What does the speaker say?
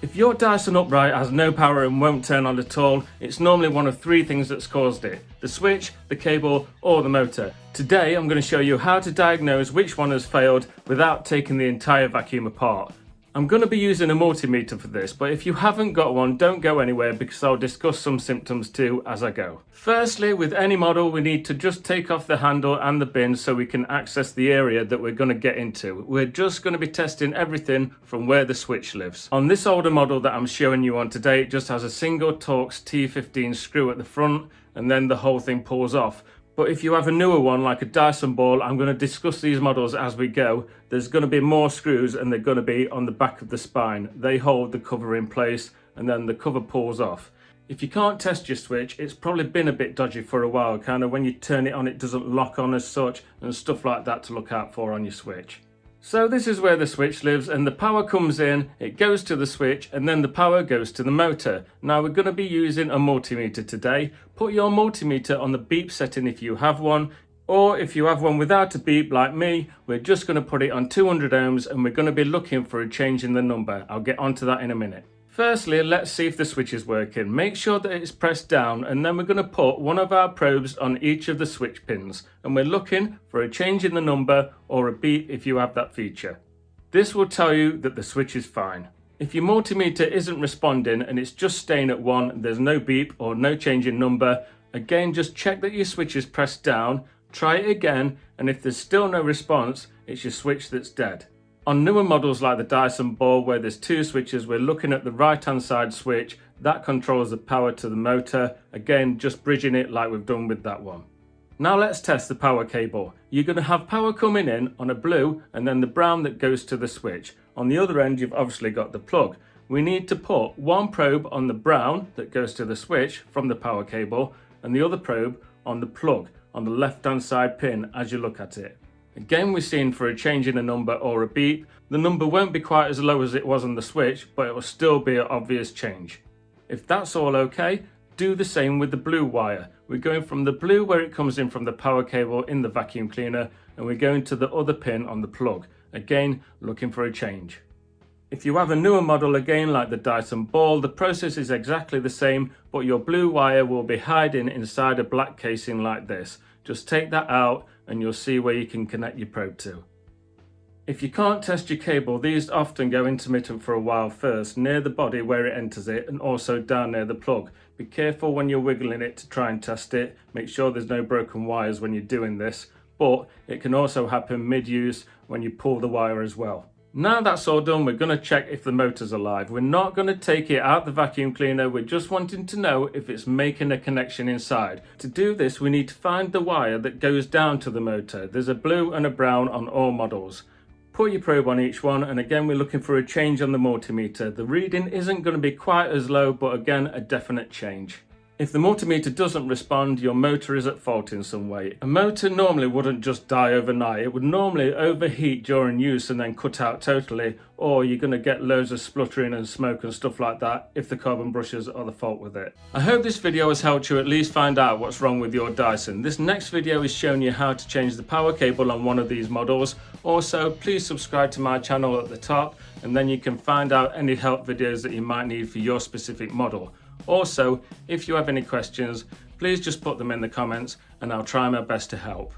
If your Dyson upright has no power and won't turn on at all, it's normally one of three things that's caused it: the switch, the cable, or the motor. Today I'm going to show you how to diagnose which one has failed without taking the entire vacuum apart. I'm going to be using a multimeter for this, but if you haven't got one, don't go anywhere because I'll discuss some symptoms too as I go. Firstly, with any model, we need to just take off the handle and the bin so we can access the area that we're going to get into. We're just going to be testing everything from where the switch lives. On this older model that I'm showing you on today, it just has a single Torx T15 screw at the front and then the whole thing pulls off. But if you have a newer one like a Dyson ball, I'm going to discuss these models as we go. There's going to be more screws and they're going to be on the back of the spine. They hold the cover in place and then the cover pulls off. If you can't test your switch, it's probably been a bit dodgy for a while. Kind of when you turn it on, it doesn't lock on as such and stuff like that to look out for on your switch. So this is where the switch lives, and the power comes in, it goes to the switch, and then the power goes to the motor. Now we're going to be using a multimeter today. Put your multimeter on the beep setting if you have one, or if you have one without a beep like me, we're just going to put it on 200 ohms and we're going to be looking for a change in the number. I'll get onto that in a minute. Firstly, let's see if the switch is working. Make sure that it's pressed down, and then we're going to put one of our probes on each of the switch pins, and we're looking for a change in the number or a beep if you have that feature. This will tell you that the switch is fine. If your multimeter isn't responding and it's just staying at 1, there's no beep or no change in number, again just check that your switch is pressed down, try it again, and if there's still no response, it's your switch that's dead. On newer models like the Dyson ball where there's two switches, we're looking at the right hand side switch. That controls the power to the motor. Again, just bridging it like we've done with that one. Now let's test the power cable. You're going to have power coming in on a blue and then the brown that goes to the switch. On the other end, you've obviously got the plug. We need to put one probe on the brown that goes to the switch from the power cable and the other probe on the plug on the left hand side pin as you look at it. Again, we're seeing for a change in a number or a beep. The number won't be quite as low as it was on the switch, but it will still be an obvious change. If that's all okay, do the same with the blue wire. We're going from the blue where it comes in from the power cable in the vacuum cleaner, and we're going to the other pin on the plug. Again, looking for a change. If you have a newer model again like the Dyson ball, the process is exactly the same, but your blue wire will be hiding inside a black casing like this. Just take that out and you'll see where you can connect your probe to. If you can't test your cable, these often go intermittent for a while first, near the body where it enters it and also down near the plug. Be careful when you're wiggling it to try and test it. Make sure there's no broken wires when you're doing this, but it can also happen mid-use when you pull the wire as well. Now that's all done, we're going to check if the motor's alive. We're not going to take it out the vacuum cleaner, we're just wanting to know if it's making a connection inside. To do this, we need to find the wire that goes down to the motor. There's a blue and a brown on all models. Put your probe on each one, and again we're looking for a change on the multimeter. The reading isn't going to be quite as low, but again a definite change. If the multimeter doesn't respond, your motor is at fault in some way. A motor normally wouldn't just die overnight. It would normally overheat during use and then cut out totally, or you're going to get loads of spluttering and smoke and stuff like that if the carbon brushes are the fault with it. I hope this video has helped you at least find out what's wrong with your Dyson. This next video is showing you how to change the power cable on one of these models. Also, please subscribe to my channel at the top, and then you can find out any help videos that you might need for your specific model. Also, if you have any questions, please just put them in the comments and I'll try my best to help.